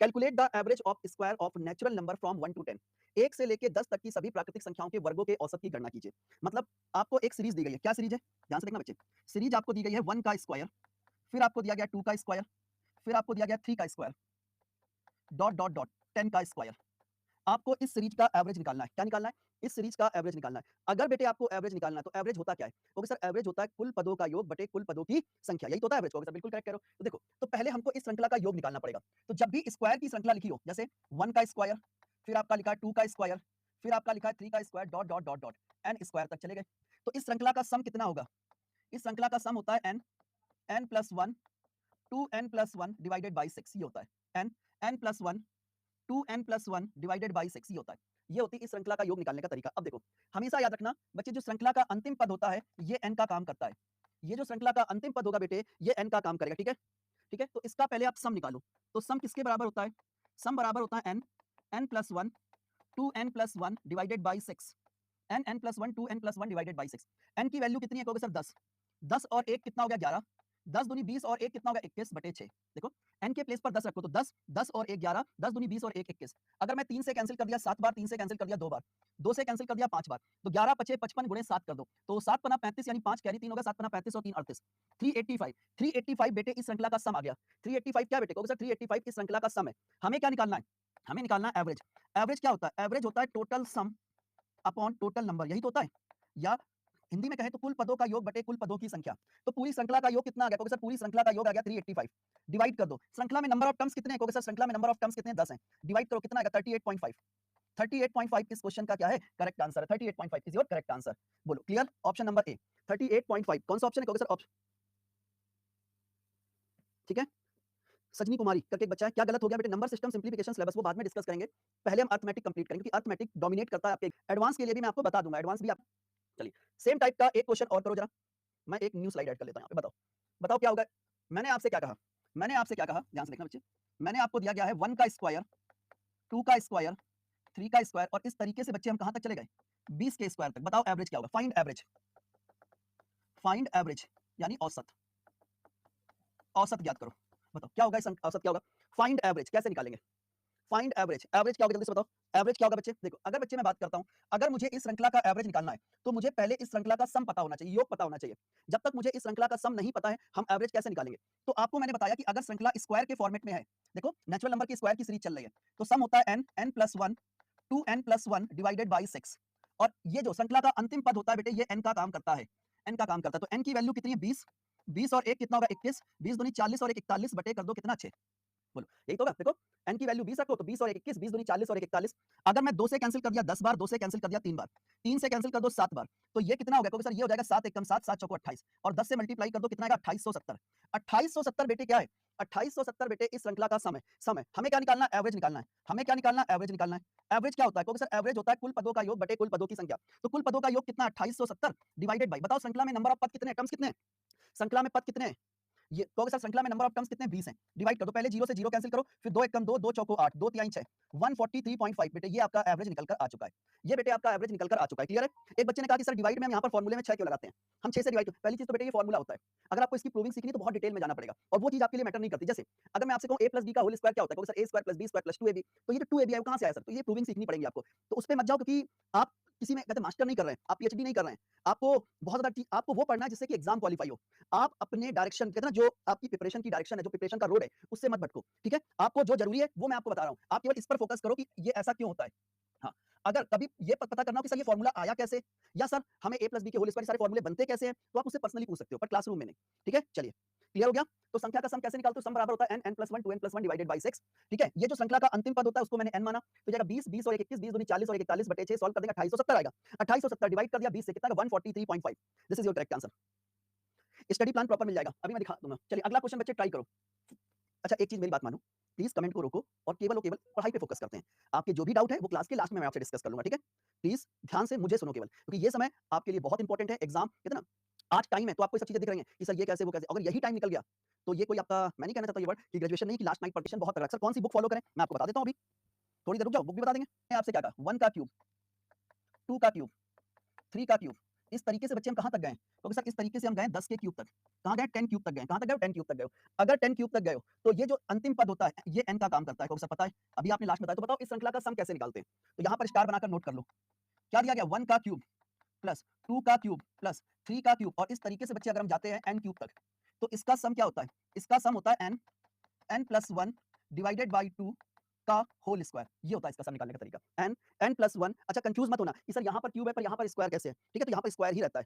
Calculate the average of square of natural number from 1 to 10। 1 से लेके 10 तक की सभी प्राकृतिक संख्याओं के वर्गों के औसत की गणना कीजिए। मतलब आपको एक सीरीज दी गई है। क्या सीरीज है? ध्यान से देखना बच्चे। सीरीज आपको दी गई है 1 का स्क्वायर, फिर आपको दिया गया 2 का स्क्वायर, फिर आपको दिया गया 3 का स्क्वायर, डॉट डॉट डॉट 10 का स्क्वायर। आपको इस सीरीज का एवरेज निकालना है। क्या निकालना है? इस सीरीज का एवरेज निकालना है। अगर बेटे आपको एवरेज निकालना है तो एवरेज होता क्या है? क्योंकि सर एवरेज होता है कुल पदों का योग बटे कुल पदों की संख्या। यही तो होता है एवरेज। सर बिल्कुल करेक्ट कह रहे हो। तो देखो, तो पहले हमको इस श्रृंखला का योग निकालना पड़ेगा। तो जब भी स्क्वायर की श्रृंखला लिखी हो, जैसे 1 का स्क्वायर, फिर आपका लिखा है 2 का स्क्वायर, फिर आपका लिखा है 3 का square, dot dot dot dot N square तक चले गए। तो इस श्रृंखला का सम कितना होगा? इस श्रृंखला का सम होता है N, N plus one, two N plus one divided by six. ये होता है N, N plus one, two N plus one divided by six. ये होता है। ये होती है इस श्रृंखला का योग निकालने का तरीका। अब देखो, हमेशा याद रखना बच्चे, जो श्रृंखला का अंतिम पद होता है ये एन का काम करता है। ये जो श्रृंखला का अंतिम पद होगा बेटे, ये एन का काम करेगा। ठीक है, ठीक है। तो इसका पहले आप सम निकालो। तो सम किसके बराबर होता है? सम बराबर होता है N, N plus one, two N plus one divided by six. N, N plus one, two N plus one divided by six. N की वैल्यू कितनी है? कहोगे सर 10। 10 और 1 कितना हो गया? 11। 10 दूनी 20 और 1 कितना हो गया? 21 बटे 6। देखो, एन के प्लेस पर 10 रखो तो 10, 10 और 1 11, 10 दूनी 20 और 1 21। अगर मैं 3 से कैंसिल कर दिया 7 बार, 3 से कैंसिल कर दिया 2 बार, 2 से कैंसिल कर दिया 5 बार, तो 11 पचे 55 गुणे 7 कर दो, तो 7 पना 35 यानी 5 कैरी 3 होगा, 7 पना 35 और 3 38, 385। 385 बेटे इस श्रृंखला का सम आ गया। 385 क्या बेटे? कहोगे सर 385 इस श्रृंखला का सम है। हमें क्या निकालना है? हमें निकालना है एवरेज। एवरेज क्या होता है? एवरेज होता है total sum upon total number. यही तो होता है। या हिंदी में कहें तो कुल पदों का योग बटे कुल पदों की संख्या। तो पूरी श्रृंखला का योग कितना आ गया? सर पूरी श्रृंखला का योग आ गया 385। डिवाइड कर दो। श्रृंखला में नंबर ऑफ टर्म्स कितने हैं? सर श्रृंखला में नंबर ऑफ टर्म्स कितने? 10 हैं। डिवाइड करो, कितना आएगा? 38.5। 38.5 इस क्वेश्चन का क्या है? करेक्ट आंसर है। 38.5 इज योर करेक्ट आंसर। बोलो क्लियर? ऑप्शन नंबर ए 38.5 कौन सा ऑप्शन है? सर ऑप्शन, ठीक है। सजनी कुमारी करके एक बच्चा है। क्या गलत हो गया बेटे? नंबर सिस्टम सिंप्लीफिकेशन सिलेबस वो बाद में डिस्कस करेंगे। पहले हम अर्थमेटिक कंप्लीट करेंगे, क्योंकि अर्थमेटिक डोमिनेट करता है आपके एडवांस के लिए भी। मैं आपको बता दूंगा एडवांस भी आप। चलिए, सेम टाइप का एक क्वेश्चन और करो जरा। मैं एक न्यू स्लाइड ऐड कर लेता हूं यहाँ पे। बताओ, बताओ क्या होगा? मैंने आपसे क्या कहा? मैंने आपसे क्या कहा? ध्यान से देखना बच्चे। मैंने आपको दिया गया है 1 का स्क्वायर, 2 का स्क्वायर, 3 का स्क्वायर, और इस तरीके से बच्चे हम कहां तक चले गए? 20 के स्क्वायर तक। बताओ एवरेज क्या होगा? Find average. फाइंड एवरेज यानी औसत। औसत ज्ञात करो। बताओ क्या होगा? इस औसत क्या होगा? फाइंड एवरेज कैसे निकालेंगे? Find average. एवरेज क्या होगा? जल्दी से बताओ एवरेज क्या होगा बच्चे। देखो, अगर बच्चे मैं बात करता हूं, अगर मुझे इस श्रृंखला का एवरेज निकालना है तो मुझे पहले इस श्रृंखला का सम पता होना चाहिए, योग पता होना चाहिए। जब तक मुझे इस श्रृंखला का सम नहीं पता है, हम एवरेज कैसे निकालेंगे? तो आपको मैंने बताया कि अगर श्रृंखला स्क्वायर के फॉर्मेट में है, देखो नेचुरल नंबर की स्क्वायर की सीरीज चल रही है, तो सम होता है N, N plus one, two N plus one divided by six. और ये जो श्रृंखला का अंतिम पद होता है बेटे, ये एन का काम करता है। एन का काम करता है। तो एन की वैल्यू कितनी है? 20। 20 और 1 कितना होगा? 21। 20 दूनी 40 और 1 41 बटे कर दो, कितना? 6। बोलो, यही तो होगा। देखो, एन की वैल्यू 20 रखो तो 20 और 1 21, 20 दूनी 40 और 1 41। अगर मैं 2 से कैंसिल कर दिया 10 बार, 2 से कैंसिल कर दिया 3 बार, 3 से कैंसिल कर दो 7 बार, तो ये कितना हो गया? सर ये हो जाएगा 7 एकम 7, 7 चौको 28, और 10 से मल्टीप्लाई कर दो, कितना आएगा? 2870। 2870 बेटे क्या है? 2870 बेटे इस श्रृंखला का सम है। सम है। हमें क्या निकालना है? एवरेज निकालना है। हमें क्या निकालना है? एवरेज निकालना है। एवरेज क्या होता है? क्योंकि सर एवरेज होता है कुल पदों का योग बटे कुल पदों की संख्या। तो कुल पदों का योग कितना? 2870 डिवाइडेड बाई, बताओ श्रृंखला में नंबर ऑफ पद कितने हैं? टर्म्स कितने हैं? श्रृंखला में पद कितने हैं? ये कहोगे सर श्रृंखला में नंबर ऑफ टर्म्स कितने? 20 हैं। डिवाइड कर दो, पहले 0 से 0 कैंसिल करो, फिर 2 एकम 2, 2 चौको 8, 2 तिहाई 6, 143.5 बेटे ये आपका एवरेज निकल कर आ चुका है। ये बेटे आपका एवरेज निकल कर आ चुका है। क्लियर है? एक बच्चे ने कहा कि सर डिवाइड में हम यहाँ पर फॉर्मूले में 6 क्यों लगाते हैं? हम 6 से डिवाइड, पहली चीज तो बेटे ये फॉर्मूला होता है। अगर आपको इसकी प्रूविंग सीखनी है तो बहुत डिटेल में जाना पड़ेगा, और वो चीज आपके लिए मैटर नहीं करती। जैसे अगर मैं आपसे कहूं a प्लस बी का होल स्क्वायर क्या होता है? Sir a square plus B square plus 2ab, तो ये जो 2ab है वो कहां से आया सर? तो ये प्रूविंग सीखनी पड़ेगी आपको। तो उस पे मत जाओ, क्योंकि आप किसी में कहते मास्टर नहीं कर रहे हैं, आप पीएचडी नहीं कर रहे हैं। आपको बहुत ज्यादा आपको वो पढ़ना है जिससे कि एग्जाम क्वालिफाई हो। आप अपने डायरेक्शन, कहते हैं ना, जो आपकी प्रिपरेशन की डायरेक्शन है, जो प्रिपरेशन का रोड है, उससे मत भटको। ठीक है? आपको जो जरूरी है वो मैं आपको बता रहा हूं, आप केवल इस पर फोकस करो कि ये ऐसा क्यों होता है। हाँ, अगर कभी ये पता करना हो कि सर ये फॉर्मूला आया कैसे, या सर हमें a प्लस बी के होल स्क्वायर सारे फॉर्मूले बनते कैसे हैं, तो आप उससे पर्सनली पूछ सकते हो, पर क्लासरूम में नहीं। ठीक है? चलिए, क्लियर हो गया? तो संख्या का सम कैसे निकालते हो? सम बराबर होता है N, N plus one, two N plus one divided by 6। ठीक है? ये जो श्रृंखला का अंतिम पद होता है उसको मैंने एन माना, तो जाएगा 20, 20 और 1 21, 20 दूनी 40 और 1 41 बटे 6, सॉल्व कर देंगे 2870 आएगा। 2870 डिवाइड कर दिया 20 से, कितना आएगा? 143.5। This is your correct answer. Study plan proper मिल जाएगा, अभी मैं दिखा दूंगा। चलिए अगला क्वेश्चन बच्चे ट्राई करो। अच्छा, एक चीज मेरी बात मानो, प्लीज कमेंट को रोको और केवल पढ़ाई पे फोकस करते हैं। आपके जो भी डाउट है वो क्लास के लास्ट में मैं आपसे डिस्कस कर लूंगा। ठीक है? प्लीज ध्यान से मुझे सुनो केवल, क्योंकि ये समय आपके लिए बहुत इंपॉर्टेंट है। एग्जाम कहते हैं ना, आज टाइम है तो आपको ये सब चीजें दिख रही हैं कि सर ये कैसे वो कैसे, अगर यही टाइम निकल गया तो ये कोई आपका, मैं नहीं कहना चाहता ये वर्ड कि ग्रेजुएशन नहीं, कि लास्ट नाइट पढ़ते बहुत तगड़ा। सर कौन सी बुक फॉलो करें? मैं आपको बता देता हूं अभी, थोड़ी देर रुक जाओ, बुक भी बता देंगे। मैं आपसे क्या कहा? 1 का क्यूब, 2 का क्यूब, 3 का क्यूब, इस तरीके से बच्चे हम कहाँ तक गए? क्योंकि सर इस तरीके से हम गए 10 के क्यूब तक। कहाँ गए? 10 क्यूब तक गए। कहाँ तक गए हो? 10 क्यूब तक गए हो। अगर 10 क्यूब तक गए हो, तो ये जो अंतिम पद होता है, ये n का काम करता है। क्योंकि सर पता है, अभी आपने लास्ट में बताया, तो बताओ इस श्रृंखला का सम कैसे निकालते हैं? तो यहाँ पर स्टार बनाकर नोट कर लो। क्या दिया गया? 1 का क्यूब प्लस 2 का क्यूब प्लस 3 का क्यूब, और इस तरीके से बच्चे अगर हम जाते हैं n क्यूब तक, तो इसका सम क्या होता है? इसका सम होता है n प्लस 1 डिवाइडेड बाई 2 का होल स्क्वायर। ये होता है इसका सम निकालने का तरीका। n plus 1। अच्छा, कंफ्यूज मत होना कि सर यहाँ पर क्यूब है पर यहाँ पर स्क्वायर कैसे है? ठीक है, तो यहाँ पर स्क्वायर ही रहता है।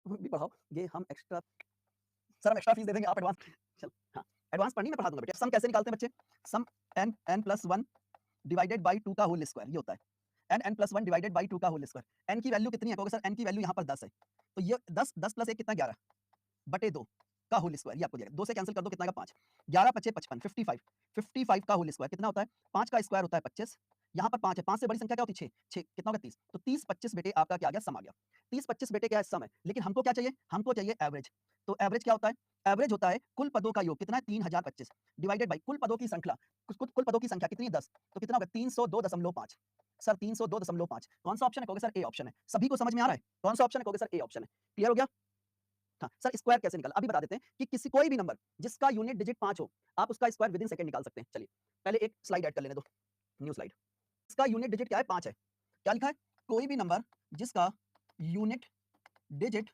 भी पढ़ाओ, ये हम एक्स्ट्रा, सर हम एक्स्ट्रा फीस दे देंगे, आप एडवांस। चल हाँ, एडवांस पढ़नी, मैं पढ़ा दूंगा बेटा। सम कैसे निकालते हैं बच्चे? सम n प्लस 1 डिवाइडेड बाई 2 का होल स्क्वायर, ये होता है n प्लस 1 डिवाइडेड बाई 2 का होल स्क्वायर। n की वैल्यू कितनी है? कहोगे सर n की वैल्यू यहाँ पर 10 है, तो ये 10 प्लस 1 कितना? 11 बटे 2 का होल स्क्वायर, ये आपको दिया। 2 से कैंसिल कर दो, कितना आएगा? 5। 11 पचे 55, 55 का होल स्क्वायर कितना होता है? 5 का स्क्वायर होता है 25। यहाँ पर 5 है, 5 से बड़ी संख्या क्या होती है? 6। 6 कितना होगा? 30। तो 30 25 बेटे आपका क्या आ गया? सम आ गया। 30 25 बेटे क्या है? सम है। लेकिन हमको क्या चाहिए? हमको चाहिए एवरेज। तो एवरेज क्या होता है? एवरेज होता है कुल पदों का योग। कितना है? 3025 डिवाइडेड बाई कुल पदों की संख्या। कुल पदों की संख्या कितनी है? 10। तो कितना होगा? 302.5। सर 302.5 कौन सा ऑप्शन है? कहोगे सर ए ऑप्शन है। सभी को समझ में आ रहा है? कौन सा ऑप्शन है? कहोगे सर ए ऑप्शन है। क्लियर हो गया? हाँ, सर स्क्वायर कैसे निकालना? अभी बता देते हैं कि किसी कोई भी नंबर जिसका यूनिट डिजिट 5 हो, आप उसका स्क्वायर विदिन सेकंड निकाल सकते हैं। चलिए, पहले एक स्लाइड ऐड कर लेने दो, न्यू स्लाइड। इसका यूनिट डिजिट क्या है? 5 है। क्या लिखा है? कोई भी नंबर जिसका यूनिट डिजिट,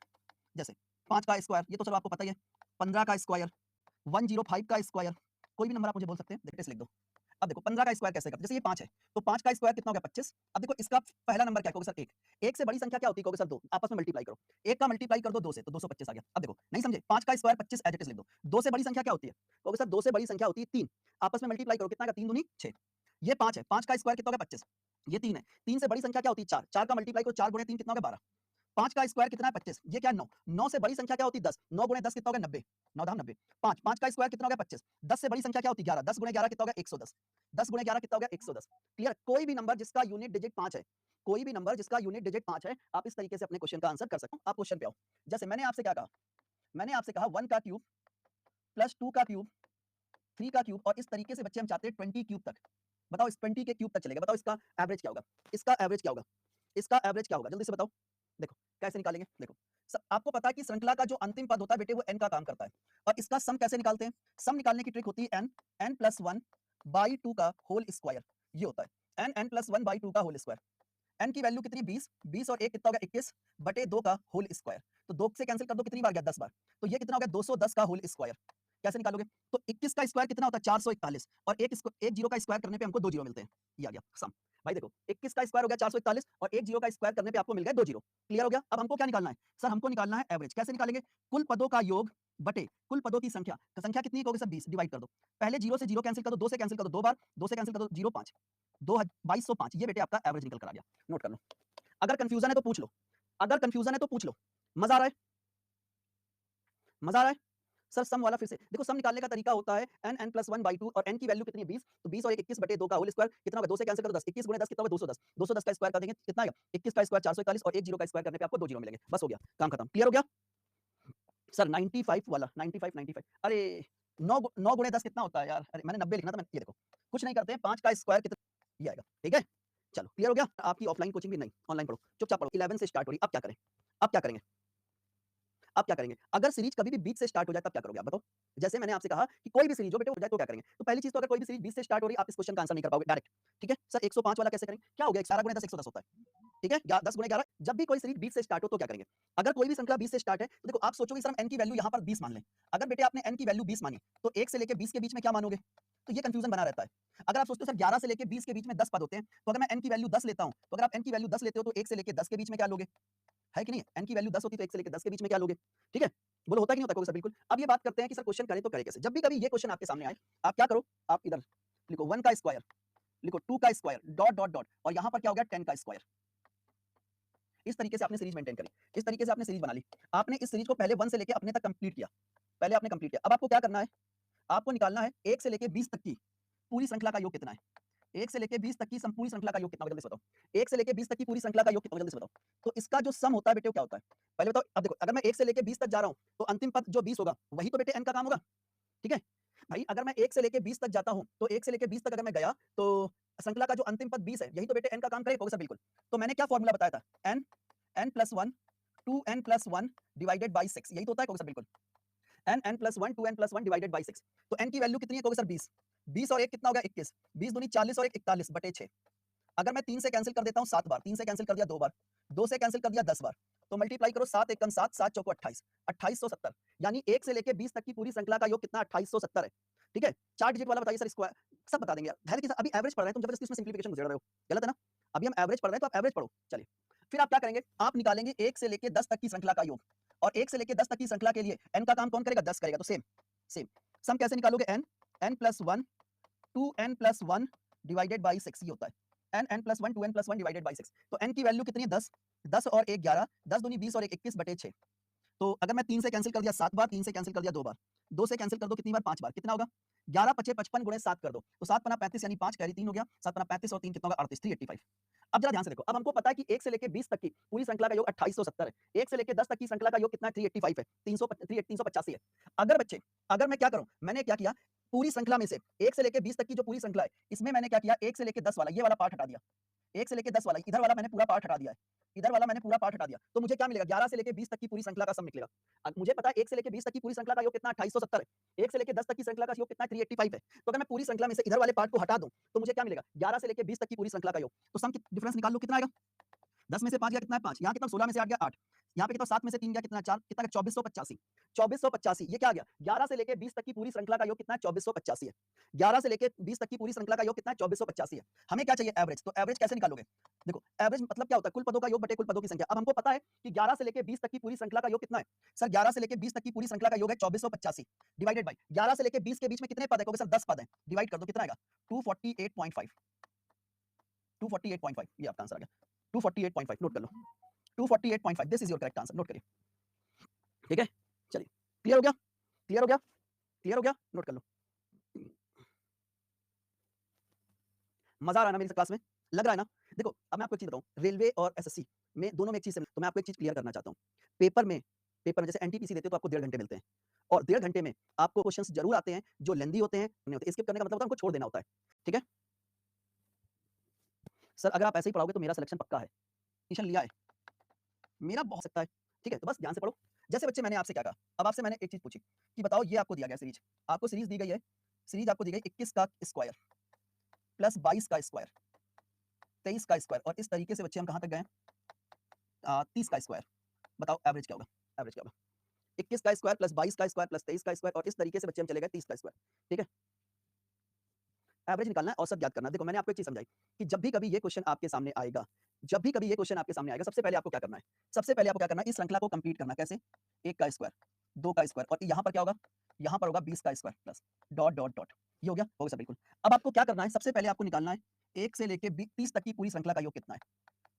जैसे 5 का स्क्वायर, ये तो चलो आपको पता ही है, 15 का स्क्वायर, 105 का स्क्वायर, कोई भी नंबर आप मुझे बोल सकते हैं, देखते लिख दो। अब देखो 15 का स्क्वायर कैसे करते हैं? जैसे ये 5 है, तो 5 का स्क्वायर कितना हो गया? 25। अब देखो इसका पहला नंबर क्या है? कहोगे सर 1। 1 से बड़ी संख्या क्या होती है? कहोगे सर 2। आपस में मल्टीप्लाई करो। 1 का मल्टीप्लाई कर दो 2 से, तो 225 आ गया। अब देखो, नहीं समझे? 5 का स्क्वायर 25 एज इट इज लिख दो। 2 से बड़ी संख्या क्या होती है? कहोगे सर 2 से बड़ी संख्या होती है 3। आपस में मल्टीप्लाई करो, कितना आएगा? 3 दूनी 6। ये 5 है, 5 का स्क्वायर कितना हो गया? 25। ये 3 है, 3 से बड़ी संख्या क्या होती है? 4। 4 का मल्टीप्लाई करो, 4 गुणे 3 कितना हो गया? 12। 5 का स्क्वायर कितना है? 25। ये क्या है? 9। 9 से बड़ी संख्या क्या होती है? 10। 9 गुणे 10 कितना हो गया? 90। 9 दाम 90। 5 5 का स्क्वायर कितना हो गया? 25। 10 से बड़ी संख्या क्या होती है? 11। 10 गुणे 11 कितना हो गया? 110। 10 गुणे 11 कितना हो गया? 110। क्लियर? कोई भी नंबर जिसका यूनिट डिजिट 5 है, कोई भी नंबर जिसका यूनिट डिजिट 5 है, आप इस तरीके से अपने क्वेश्चन का आंसर कर सकते हो। आप क्वेश्चन पे आओ। जैसे मैंने आपसे क्या कहा? मैंने आपसे कहा 1 का क्यूब प्लस 2 का क्यूब, 3 का क्यूब, और इस तरीके से बच्चे हम चाहते हैं 20 क्यूब तक। बताओ इस 20 के क्यूब तक चलेगा, बताओ इसका एवरेज क्या होगा? इसका एवरेज क्या होगा? इसका एवरेज क्या होगा? जल्दी से बताओ। देखो कैसे निकालेंगे? देखो, आपको पता है कि श्रृंखला का जो अंतिम पद होता है बेटे, वो n का काम करता है। और इसका सम कैसे निकालते हैं? सम निकालने की ट्रिक होती है n प्लस 1 बाई 2 का होल स्क्वायर। ये होता है n प्लस 1 बाई 2 का होल स्क्वायर। n की वैल्यू कितनी? 20। 20 और 1 कितना हो गया? 21 बटे 2 का होल स्क्वायर। तो 2 से कैंसिल कर दो, कितनी बार गया? 10 बार। तो ये कितना हो गया? 210 का होल स्क्वायर। कैसे निकालोगे? तो 21 का स्क्वायर कितना होता है? 441, और एक जीरो का स्क्वायर करने पे हमको 2 जीरो मिलते हैं। ये आ गया सम। भाई देखो, 21 का स्क्वायर हो गया 441, और एक जीरो का स्क्वायर करने पे आपको मिल गए 2 जीरो। क्लियर हो गया? अब हमको क्या निकालना है? सर हमको निकालना है एवरेज। कैसे निकालेंगे? कुल पदों का योग बटे कुल पदों की संख्या। तो संख्या कितनी है? कहोगे सर 20। डिवाइड कर दो। पहले जीरो से जीरो कैंसिल कर दो, 2 से कैंसिल कर दो 2 बार, 2 से कैंसिल कर दो 0 5, 2205। ये बेटे आपका एवरेज निकल कर आ गया। नोट कर लो। अगर कंफ्यूजन है तो पूछ लो, अगर कंफ्यूजन है तो पूछ लो। मजा आ रहा है? मजा आ रहा है? सर सम वाला फिर से देखो, सम निकालने का तरीका होता है n प्लस 1 बाई 2, और n की वैल्यू कितनी है? 20। तो 20 और 21 बटे 2 का होल स्क्वायर कितना होगा? 2 से कैंसिल करो 10। 21 गुणे 10 कितना होगा? 210। 210 का स्क्वायर कर देंगे, कितना आएगा? 21 का स्क्वायर 441, और एक जीरो का स्क्वायर करने पे आपको 2 जीरो मिलेंगे। बस हो गया, काम खत्म। क्लियर हो गया? सर 95 वाला, 95 95, अरे 9 गुणे 10 कितना होता है यार? अरे मैंने 90 लिखना था। मैं ये देखो, कुछ नहीं करते हैं, 5 का स्क्वायर कितना? ये आएगा। ठीक है, चलो क्लियर हो गया? आपकी ऑफलाइन कोचिंग भी नहीं, ऑनलाइन पढ़ो, चुपचाप पढ़ो। 11 से स्टार्ट हो रही। अब क्या करें? अब क्या करेंगे? अब क्या करेंगे? अगर सीरीज कभी भी 20 से स्टार्ट हो जाए तब क्या करोगे आप बताओ? जैसे मैंने आपसे कहा कि कोई भी सीरीज हो बेटे हो जाए तो क्या करेंगे? तो पहली चीज तो, अगर कोई भी सीरीज 20 से स्टार्ट हो रही है, आप इस क्वेश्चन का आंसर नहीं कर पाओगे डायरेक्ट। ठीक है? सर 105 वाला कैसे करेंगे? क्या हो गया? 11 गुणे 10 110 होता है। ठीक है? 10 गुणे 11। जब भी कोई सीरीज 20 से स्टार्ट हो तो क्या करेंगे? अगर कोई भी संख्या 20 से स्टार्ट है, तो देखो आप सोचोगे सर हम n की वैल्यू यहाँ पर 20 मान लें। अगर बेटे आपने n की वैल्यू 20 मानी, तो 1 से लेके 20 के बीच में क्या मानोगे? तो ये कंफ्यूजन बना रहता है। अगर आप सोचते हो सर 11 से लेके 20 के बीच में 10 पद होते हैं, तो अगर मैं n की वैल्यू 10 लेता हूँ, तो अगर आप n की वैल्यू 10 लेते हो, तो 1 से लेके 10 के बीच में क्या लोगे? है कि नहीं? n की वैल्यू 10 होती तो 1 से लेके 10 के बीच में क्या लोगे? ठीक है? बोलो होता कि नहीं होता? कहोगे सर बिल्कुल। अब ये बात करते हैं कि सर क्वेश्चन करें तो करें कैसे? जब भी कभी ये क्वेश्चन आपके सामने आए, आप क्या करो? आप इधर लिखो 1 का स्क्वायर, लिखो 2 का स्क्वायर, डॉट डॉट डॉट, और यहाँ पर क्या हो गया? 10 का स्क्वायर। इस तरीके से आपने सीरीज मेंटेन करी, इस तरीके से आपने सीरीज बना ली। आपने इस सीरीज को पहले 1 से लेके अपने तक कंप्लीट किया, पहले आपने कंप्लीट किया। अब आपको क्या करना है? आपको निकालना है 1 से लेके 20 तक की पूरी श्रृंखला का योग कितना है? 1 से लेके 20 तक की पूरी श्रृंखला का योग कितना होगा? जल्दी से बताओ। 1 से लेके 20 तक की पूरी श्रृंखला का योग कितना होगा? जल्दी से बताओ। तो इसका जो सम होता है बेटे, वो क्या होता है? पहले बताओ। अब देखो, अगर मैं 1 से लेके 20 तक जा रहा हूँ, तो अंतिम पद जो 20 होगा, वही तो बेटे n का काम होगा। ठीक है? भाई अगर मैं 1 से लेके 20 तक जाता हूँ, तो 1 से लेके 20 तक अगर मैं गया, तो श्रृंखला का जो अंतिम पद 20 है, यही तो बेटे n का काम करेगा सर बिल्कुल। तो मैंने क्या फ़ॉर्मूला बताया था? n+1 2n+1 डिवाइडेड बाय 6 यही तो होता है सर बिल्कुल। n+1 2n+1 divided by 6। तो n की वैल्यू कितनी है सर 20। 20 और 1 कितना हो गया 21। 20 दूनी 40 और 1 41 बटे 6। अगर मैं 3 से कैंसिल कर देता हूँ 7 बार, 3 से कैंसिल कर दिया 2 बार, 2 से कैंसिल कर दिया 10 बार, तो मल्टीप्लाई करो 7 एकम 7, 7 चौको 28, 2870। यानी 1 से लेके 20 तक की पूरी श्रृंखला का योग कितना 2870 है। ठीक है? 4 डिजिट वाला बताइए सर स्क्वायर सब बता देंगे यार। धैर्य के साथ अभी एवरेज पढ़ रहे हैं, तुम जबरदस्ती इसमें सिंप्लीफिकेशन घुसेड़ रहे हो। गलत है ना? अभी हम एवरेज पढ़ रहे हैं तो आप एवरेज पढ़ो। चलिए। फिर आप क्या करेंगे? आप निकालेंगे 1 से लेके 10 तक की श्रृंखला का योग। और 1 से लेके 10 तक की श्रृंखला के लिए n का काम कौन करेगा? 10 करेगा। तो सेम, सेम। सम कैसे निकालोगे? n+1 2n+1 डिवाइडेड बाय 6 ये होता है। n+1 2n+1 divided by 6। तो n की वैल्यू कितनी है? 10। 10 और 1 11, 10 दूनी 20 और 1 21 बटे 6। तो अगर मैं 3 से कैंसिल कर दिया 7 बार, 3 से कैंसिल कर दिया 2 बार, 2 से कैंसिल कर दो कितनी बार? 5 बार। कितना होगा? 11 पचे 55 गुणे 7 कर दो। तो 7 पना 35 यानी 5 कैरी 3 हो गया। 7 पना 35 और 3 कितना होगा? 38 385। अब जरा ध्यान से देखो। अब हमको पता है कि 1 से लेके 20 तक की पूरी श्रृंखला का योग 2870 है। 1 से लेके 10 तक की श्रृंखला का योग कितना है? 385 है। 385 है। अगर बच्चे, अगर मैं क्या करूं? मैंने क्या किया? पूरी श्रृंखला में से 1 से लेके 20 तक की जो पूरी श्रृंखला है, इसमें मैंने क्या किया? 1 से लेके 10 वाला ये वाला पार्ट हटा दिया। 1 से लेके 10 वाला इधर वाला मैंने पूरा पार्ट हटा दिया है। इधर वाला मैंने पूरा पार्ट हटा दिया। तो मुझे क्या मिलेगा? 11 से लेके 20 तक की पूरी श्रृंखला का सम निकलेगा। मुझे पता है 1 से लेके 20 तक की पूरी श्रृंखला का योग कितना 2870 है। 1 से लेके 10 तक की श्रृंखला का योग कितना 385 है। तो अगर मैं पूरी श्रृंखला में से इधर वाले पार्ट को हटा दूं, तो मुझे क्या मिलेगा? 11 से लेके 20 तक की पूरी श्रृंखला का योग। तो सम की डिफरेंस निकाल लो कितना आएगा? 10 में से 5 गया कितना है? 5। यहाँ कितना? 16 में से 8 गया 8। यहाँ पे कितना? 7 में से 3 गया कितना? 4। कितना? 2485। 2485 ये क्या आ गया? 11 से लेके 20 तक की पूरी श्रृंखला का योग कितना है? 2485 है। 11 से लेके 20 तक की पूरी श्रृंखला का योग कितना है? 2485 है। हमें क्या चाहिए? एवरेज। तो एवरेज कैसे निकालोगे? देखो, एवरेज मतलब क्या होता है? कुल पदों का योग बटे कुल पदों की संख्या। अब हमको पता है कि 11 से लेके 20 तक की पूरी श्रृंखला का योग कितना है? सर 11 से लेके 20 तक की पूरी श्रृंखला का योग है 2485 डिवाइडेड बाय 11 से लेके 20 के बीच में कितने पद है? कहोगे सर 10 पद है। डिवाइड कर दो कितना आएगा? 248.5। 248.5 ये आपका आंसर आ गया। 248.5 नोट कर लो। 248.5 this is your correct answer. Note करिए। ठीक है? चलिए। क्लियर हो गया? क्लियर हो गया? क्लियर हो गया? नोट कर लो। मजा आ रहा है ना मेरी क्लास में? लग रहा है ना? देखो, अब मैं आपको एक चीज बताऊं, रेलवे और एसएससी में दोनों में एक चीज तो मैं आपको एक चीज क्लियर करना चाहता हूं। पेपर में जैसे एनटीपीसी देते हो तो आपको 1.5 घंटे मिलते हैं, और 1.5 घंटे में आपको क्वेश्चंस जरूर आते हैं जो लेंदी होते हैं, नहीं होते। स्किप करने का मतलब होता है उनको छोड़ देना होता है। ठीक है? सर अगर आप ऐसे ही पढ़ाओगे तो मेरा सिलेक्शन पक्का है। ट्यूशन लिया है, मेरा बहुत सकता है। ठीक है? तो बस ध्यान से पढ़ो। जैसे बच्चे मैंने आपसे क्या कहा, अब आपसे मैंने एक चीज पूछी कि बताओ ये आपको दिया गया सीरीज, आपको सीरीज दी गई है, सीरीज आपको दी गई 21 का स्क्वायर प्लस 22 का स्क्वायर 23 का स्क्वायर, और इस तरीके से बच्चे हम कहां तक गए? 30 का स्क्वायर। बताओ एवरेज क्या होगा? एवरेज क्या होगा? 21 का स्क्वायर प्लस 22 का स्क्वायर प्लस 23 का स्क्वायर, और इस तरीके से बच्चे हम चले गए 30 का स्क्वायर। ठीक है? एवरेज निकालना है, औसत ज्ञात करना है। देखो मैंने आपको एक चीज समझाई कि जब भी कभी ये क्वेश्चन आपके सामने आएगा, जब भी कभी ये क्वेश्चन आपके सामने आएगा, सबसे पहले आपको क्या करना है? सबसे पहले आपको क्या करना है? इस श्रृंखला को कंप्लीट करना। कैसे? 1 का स्क्वायर, 2 का स्क्वायर, और यहाँ पर क्या होगा? यहाँ पर होगा 20 का square plus dot dot dot. ये हो गया? होगा सर बिल्कुल। अब आपको क्या करना है? सबसे पहले आपको निकालना है 1 से लेके 30 तक की पूरी श्रृंखला का योग कितना है?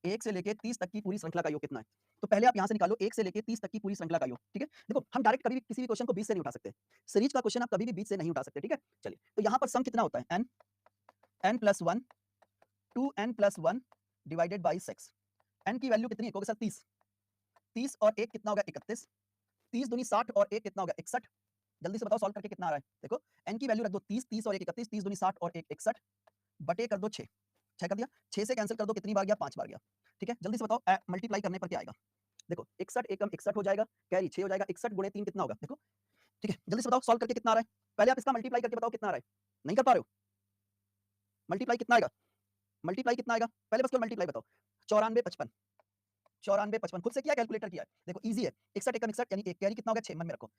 1 से लेके 30 तक की पूरी श्रृंखला का योग कितना है? तो पहले आप यहाँ से निकालो 1 से लेके 30 तक की पूरी श्रृंखला का योग। ठीक है? देखो हम डायरेक्ट कभी भी किसी भी क्वेश्चन को 20 से नहीं उठा सकते। सीरीज का क्वेश्चन आप कभी भी 20 से नहीं उठा सकते। ठीक है? चलिए, तो यहाँ पर सम कितना होता है? n+1 2n+1 divided by 6। n की वैल्यू कितनी है? कहोगे सर 30। 30 और 1 कितना होगा? 31। 30 दूनी 60 और 1 कितना होगा? 61। जल्दी से बताओ सॉल्व करके कितना आ रहा है? देखो n की वैल्यू रख दो 30, 30 और 1 31, 30 दूनी 60 और 1 61 बटे कर दो 6। 6 कर दिया। 6 से कैंसिल कर दो कितनी बार गया? 5 बार गया। ठीक है? जल्दी से बताओ मल्टीप्लाई करने पर क्या आएगा? देखो 61 एकम 61 हो जाएगा, कैरी 6 हो जाएगा, 61 गुणे 3 कितना होगा? देखो। ठीक है? जल्दी से बताओ सॉल्व करके कितना आ रहा है? पहले आप इसका मल्टीप्लाई करके बताओ कितना आ रहा है? नहीं कर पा रहे हो? मल्टीप्लाई कितना आएगा? मल्टीप्लाई कितना आएगा? पहले बस केवल मल्टीप्लाई बताओ। 94 55 94 55 खुद से किया कैलकुलेटर किया है? देखो ईजी है। 61 एकम 61 यानी एक कैरी कितना हो गया? 6 मन में रखो।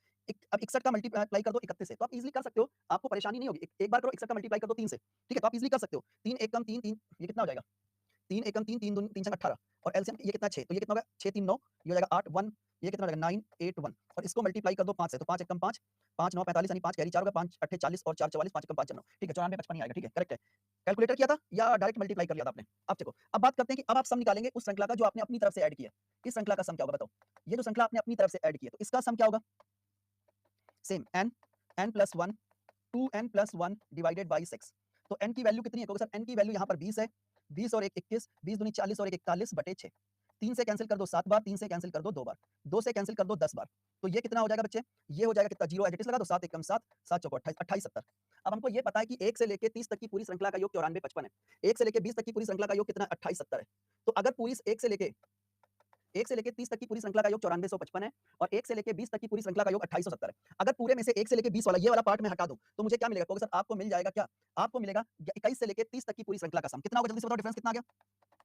अब 61 का मल्टीप्लाई कर दो 31 से, तो आप इजीली कर सकते हो। आपको परेशानी नहीं होगी। एक बार करो 61 का मल्टीप्लाई कर दो 3 से। ठीक है? तो आप इजीली कर सकते हो। 3 एकम 3 3 ये कितना हो जाएगा? 3 एकम 3 3 दूनी 3 छंग 18, और एलसीएम ये कितना 6, तो ये कितना होगा? 6 3 9, ये हो जाएगा 8 1, ये कितना हो जाएगा? 9 8 1, और इसको मल्टीप्लाई कर दो 5 से, तो 5 एकम 5 5 9 45 यानी 5 कैरी 4 होगा, 5 8 40 और 4 44, 5 एकम 5 9। ठीक है? 94 55 ही आएगा। ठीक है? करेक्ट है। कैलकुलेटर किया था या डायरेक्ट मल्टीप्लाई कर लिया था आपने? अब देखो, अब बात करते हैं कि अब आप सम निकालेंगे उस श्रृंखला का जो आपने अपनी तरफ से ऐड किया है। इस श्रृंखला का सम क्या होगा? बताओ। ये जो श्रृंखला आपने अपनी तरफ से ऐड की है, तो इसका सम क्या होगा? Same n+1 2n+1 divided by 6। तो n की वैल्यू कितनी है? कहोगे सर n की वैल्यू यहाँ पर 20 है। 20 और 1 21, 20 दूनी 40 और 1 41 बटे 6। 3 से कैंसिल कर दो 7 बार, 3 से कैंसिल कर दो 2 बार, 2 से कैंसिल कर दो 10 बार। तो ये कितना हो जाएगा बच्चे? ये हो जाएगा कितना? 0 एज इट इज लगा दो, 7 एकम 7, 7 चौको 28, 28 70। अब हमको ये पता है कि 1 से लेके 30 तक की पूरी श्रृंखला का योग 94 55 है। 1 से लेके 20 तक की पूरी श्रृंखला का योग कितना है? 28 70 है। तो अगर पूरी 1 से लेके 30 तक की पूरी श्रृंखला का योग 9455 है और 1 से लेके 20 तक की पूरी श्रृंखला का योग 2870 है। अगर पूरे में से 1 से लेके 20 वाला ये वाला पार्ट मैं हटा दूं तो मुझे क्या मिलेगा? कहोगे सर आपको मिल जाएगा क्या? आपको मिलेगा 21 से लेके 30 तक की पूरी श्रृंखला का सम। कितना होगा? जल्दी से बताओ, डिफरेंस कितना आ गया?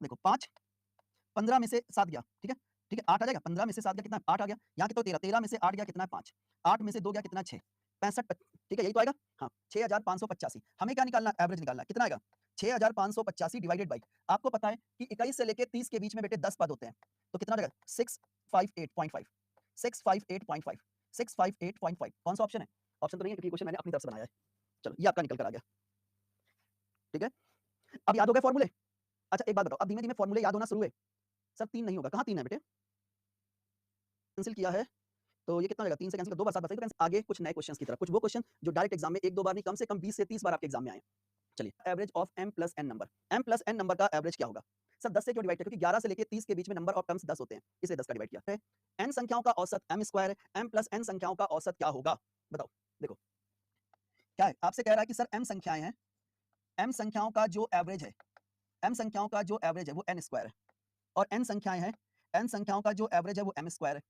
देखो 5, 15 में से 7 गया, ठीक है? ठीक है, 8 आ जाएगा, 15 में से 7 गया कितना? 8 आ गया। यहाँ कितना? 13, 13 में से 8 गया कितना है? 5, 8 में से 2 गया कितना? 6, 65, ठीक है, यही तो आएगा। हाँ, 6585। हमें क्या निकालना है? एवरेज निकालना है। कितना आएगा? 6585 डिवाइडेड बाई, आपको पता है कि 21 से लेके 30 के बीच में बेटे 10 पद होते हैं, तो कितना आ जाएगा? 658.5, 658.5, 658.5। कौन सा ऑप्शन है? ऑप्शन तो नहीं है क्योंकि क्वेश्चन मैंने अपनी तरफ से बनाया है। चलो, ये आपका निकल कर आ गया, ठीक है? अब याद हो गए फॉर्मूले? अच्छा एक बात बताओ, अब धीमे-धीमे फॉर्मूले याद होना शुरू हुए। सर 3 नहीं होगा, कहाँ 3 है बेटे? कैंसिल किया है, तो ये कितना हो जाएगा? 3 से कैंसिल 2 बार 7 बार, सही तो कैंसिल। आगे कुछ नए क्वेश्चंस की तरफ, कुछ वो क्वेश्चन जो डायरेक्ट एग्जाम में 1-2 बार नहीं, कम से कम 20 से 30 बार आपके एग्जाम में आए हैं। चलिए, average of m plus n number. m plus n number का एवरेज क्या होगा? सर 10 से क्यों डिवाइड किया? क्योंकि 11 से लेके 30 के बीच में नंबर ऑफ टर्म्स 10 होते हैं, इसलिए 10 का डिवाइड किया है। n संख्याओं का औसत m स्क्वायर है, m प्लस n संख्याओं का औसत क्या होगा? बताओ। देखो क्या है, आपसे कह रहा है कि सर m संख्याएं हैं, m संख्याओं का जो एवरेज है, m संख्याओं का जो एवरेज है वो n स्क्वायर है, और n संख्याएं हैं, n संख्याओं का जो एवरेज है वो m स्क्वायर है।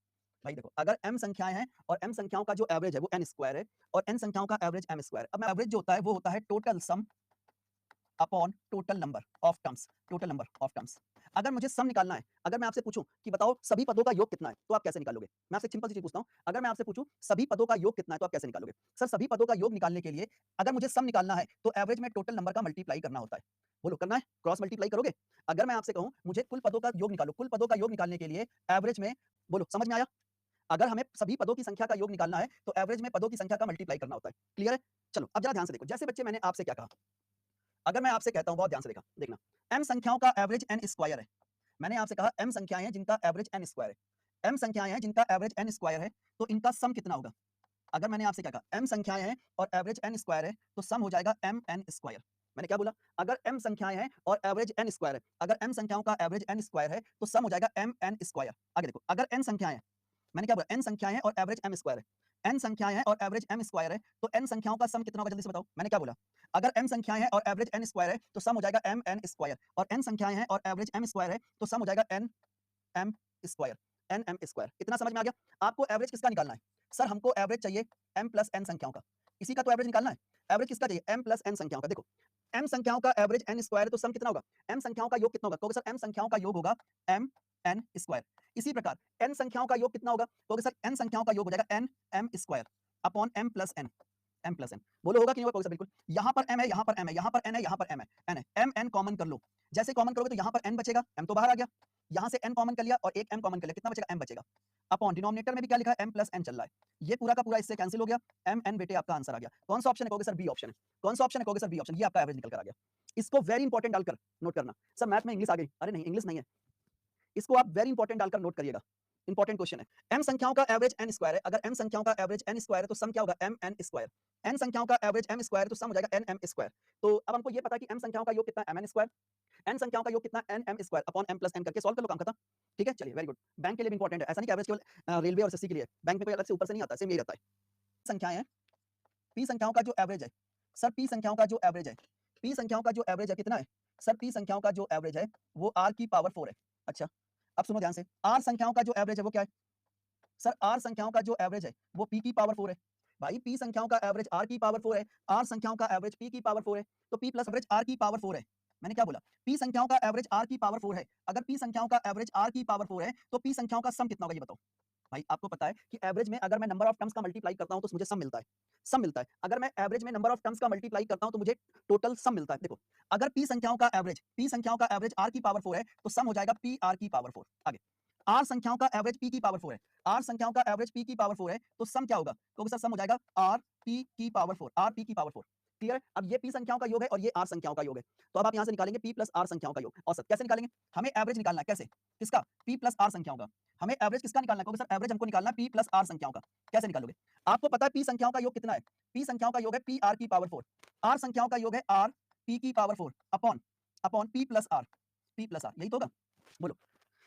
भाई देखो, अगर m संख्याएं हैं और m संख्याओं का जो एवरेज है वो n स्क्वायर है और n संख्याओं का एवरेज m स्क्वायर है। अब एवरेज जो होता है वो होता है total sum upon total number of terms, total number of terms. अगर मुझे सम निकालना है, अगर मैं आपसे पूछूं कि बताओ सभी पदों का योग कितना है, तो आप कैसे निकालोगे? मैं आपसे सिंपल सी चीज पूछता हूं, अगर मैं आपसे पूछूं सभी पदों का योग कितना है, तो आप कैसे निकालोगे? सर सभी पदों का योग निकालने के लिए अगर मुझे सम निकालना है तो एवरेज में टोटल नंबर का मल्टीप्लाई करना होता है। बोलो, करना है? क्रॉस मल्टीप्लाई करोगे? अगर मैं आपसे कहूं मुझे कुल पदों का योग निकालो, कुल पदों का योग निकालने के लिए एवरेज में, बोलो समझ में आया? अगर हमें सभी पदों की संख्या का योग निकालना है तो एवरेज में पदों की संख्या का मल्टीप्लाई करना होता है। क्लियर है? चलो अब जरा ध्यान से देखो, जैसे बच्चे मैंने आपसे क्या कहा, अगर मैं आपसे कहता हूं, बहुत ध्यान से देखना, m संख्याओं का एवरेज n स्क्वायर है। मैंने आपसे कहा m संख्याएं हैं जिनका एवरेज n स्क्वायर है, m संख्याएं हैं जिनका एवरेज n स्क्वायर है, तो इनका सम कितना होगा? अगर मैंने आपसे क्या कहा, m संख्याएं हैं और एवरेज n स्क्वायर है, तो सम हो जाएगा m n स्क्वायर। मैंने क्या बोला? अगर m संख्याएं हैं और एवरेज n स्क्वायर है, अगर m संख्याओं का एवरेज n स्क्वायर है तो सम हो जाएगा m n स्क्वायर। आगे देखो, अगर n संख्याएं हैं, मैंने क्या बोला? n संख्याएं हैं और एवरेज m स्क्वायर है, n संख्याएं हैं और एवरेज m स्क्वायर है, तो n संख्याओं का सम कितना होगा? जल्दी से बताओ। मैंने क्या बोला? अगर m संख्याएं हैं और एवरेज n स्क्वायर है तो सम हो जाएगा m n स्क्वायर, और n संख्याएं हैं और एवरेज m स्क्वायर है तो सम हो जाएगा n m square, n m square. इतना समझ में आ गया? आपको एवरेज किसका निकालना है? सर हमको एवरेज चाहिए m प्लस n संख्याओं का, इसी का तो एवरेज निकालना है। एवरेज किसका चाहिए? m प्लस n संख्याओं का। देखो m संख्याओं का एवरेज n स्क्वायर है तो सम कितना होगा? m संख्याओं का योग कितना होगा? कहोगे सर m संख्याओं का योग होगा m n स्क्वायर। इसी प्रकार n संख्याओं का योग कितना होगा? कहोगे सर n संख्याओं का योग हो जाएगा n m square upon m plus n, m plus n। बोलो होगा कि नहीं होगा? कहोगे सर बिल्कुल। यहाँ पर m है, यहाँ पर m है, यहाँ पर n है, यहाँ पर m है, n है, m n कॉमन कर लो। जैसे कॉमन करोगे तो यहाँ पर n बचेगा, m तो बाहर आ गया, यहाँ से n कॉमन कर लिया और एक m कॉमन कर लिया, कितना बचेगा? m बचेगा। अपॉन डिनोमिनेटर में भी क्या लिखा है? m प्लस n चल रहा है, ये पूरा का पूरा इससे कैंसिल हो गया, m n बेटे आपका आंसर आ गया। कौन सा ऑप्शन है? कहोगे सर बी ऑप्शन है। कौन सा ऑप्शन है? कहोगे सर बी ऑप्शन। ये आपका एवरेज निकल कर आ गया। इसको वेरी इंपॉर्टेंट डालकर नोट करना। सर मैथ में इंग्लिश आ गई, अरे नहीं इंग्लिश नहीं है, इसको आप वेरी इंपॉर्टेंट डालकर नोट करिएगा, इंपॉर्टेंट क्वेश्चन है। m संख्याओं का एवरेज n स्क्वायर है, अगर m संख्याओं का एवरेज n स्क्वायर है तो सम क्या होगा? m n square. n संख्याओं का एवरेज m स्क्वायर तो सम हो जाएगा n m स्क्वायर। तो अब हमको ये पता है कि m संख्याओं का योग कितना है? m n square. n संख्याओं का योग कितना? n m square upon m plus n करके सॉल्व कर लो, काम खत्म। ठीक है, चलिए वेरी गुड। बैंक के लिए भी इंपॉर्टेंट है, ऐसा नहीं कि एवरेज केवल रेलवे और एसएससी के लिए, बैंक में कोई अलग से ऊपर से नहीं आता, सेम यही रहता है। संख्याएं हैं, p संख्याओं का जो एवरेज है, सर p संख्याओं का जो एवरेज है, p संख्याओं का जो एवरेज है कितना है? सर p संख्याओं का जो एवरेज है वो r की पावर 4 है। अच्छा अब सुनो ध्यान से, r संख्याओं का जो एवरेज है वो क्या है? सर r संख्याओं का जो एवरेज है वो p की पावर 4 है। भाई p संख्याओं का एवरेज r की पावर 4 है, r संख्याओं का एवरेज p की पावर 4 है, तो p प्लस एवरेज r की पावर 4 है। मैंने क्या बोला? p संख्याओं का एवरेज r की पावर 4 है, अगर p संख्याओं का एवरेज r की पावर 4 है तो p संख्याओं का सम कितना होगा? ये बताओ। भाई आपको पता है कि एवरेज में अगर मैं नंबर ऑफ टर्म्स का मल्टीप्लाई करता हूं तो मुझे सम मिलता है, सम मिलता है। अगर मैं एवरेज में नंबर ऑफ टर्म्स का मल्टीप्लाई करता हूं तो मुझे टोटल सम मिलता है। देखो अगर p संख्याओं का एवरेज r की पावर 4 है तो सम हो जाएगा p r की पावर 4। आगे r संख्याओं का एवरेज p की पावर 4 है, r संख्याओं का एवरेज p की पावर 4 है तो सम क्या होगा? क्योंकि सर सम हो जाएगा r p की पावर 4, r p की पावर 4। क्लियर है? अब ये p संख्याओं का योग है और ये r संख्याओं का योग है, तो अब आप यहां से निकालेंगे p प्लस r संख्याओं का योग। औसत कैसे निकालेंगे? हमें एवरेज निकालना है, कैसे? किसका? p प्लस r संख्याओं का। हमें एवरेज किसका निकालना है? क्योंकि सर एवरेज हमको निकालना है p प्लस r संख्याओं का। कैसे निकालोगे? आपको पता है p संख्याओं का योग कितना है? p संख्याओं का योग है p r की पावर 4, r संख्याओं का योग है r p की power 4 upon p plus r, p plus r, यही तो होगा। बोलो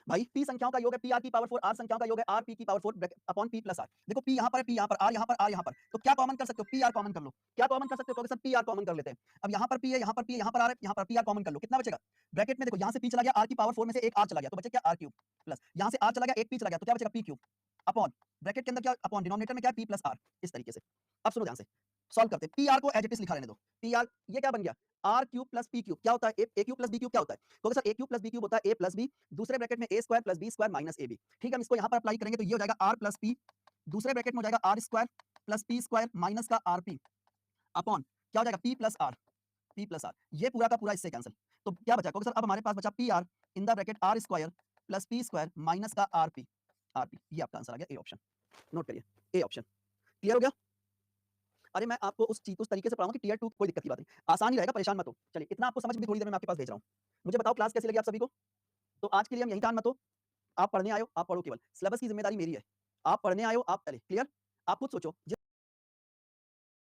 भाई p संख्याओं का योग है pr की पावर 4 r संख्याओं का योग है rp की power 4 upon p plus r। देखो p यहां पर है, p यहां पर, r यहां पर, r यहां पर, तो क्या कॉमन कर सकते हो, pr कॉमन कर लो। क्या कॉमन कर सकते हो, कहोगे सर pr कॉमन कर लेते हैं। अब यहां पर p है, यहां पर p है, यहां पर r है, यहां पर pr कॉमन कर लो, कितना बचेगा ब्रैकेट में। देखो यहां से p चला गया, r की पावर 4 में से एक r चला गया, तो बचे क्या r क्यूब प्लस यहां से r चला गया, एक p चला गया, तो क्या बचेगा p क्यूब अपॉन ब्रैकेट के अंदर क्या, अपॉन डिनोमिनेटर में क्या p प्लस r। इस तरीके से अब सुनो ध्यान से, सॉल्व करते हैं। pr को एज इट इज लिखा रहने दो, pr ये क्या बन गया, r cube plus p cube. क्या होता है, a cube plus b cube क्या होता है, तो sir a cube plus b cube होता है a प्लस b, दूसरे ब्रैकेट में a square plus b square minus ab। ठीक है, हम इसको यहां पर अप्लाई करेंगे तो ये हो जाएगा r प्लस p, दूसरे ब्रैकेट में हो जाएगा r square plus p square minus का rp अपॉन क्या हो जाएगा p plus r, p plus r। ये पूरा का पूरा इससे कैंसिल, तो क्या बचा, सर अब हमारे पास बचा pr in the bracket r square plus p square minus का rp। ये आपका आंसर आ गया, ए ऑप्शन। नोट करिए, ए ऑप्शन। क्लियर हो गया। अरे मैं आपको उस चीज उस तरीके से पढ़ाऊंगा कि टियर 2 कोई दिक्कत की बात नहीं, आसान ही रहेगा, परेशान मत हो। चलिए इतना आपको समझ में थोड़ी देर में मैं आपके पास भेज रहा हूँ। मुझे बताओ क्लास कैसी लगी आप सभी को। तो आज के लिए हम यहीं टान मत हो, आप पढ़ने आए हो, आप पढ़ो केवल, सिलेबस की जिम्मेदारी मेरी है। आप पढ़ने आए हो, आप पढ़े, क्लियर। आप खुद सोचो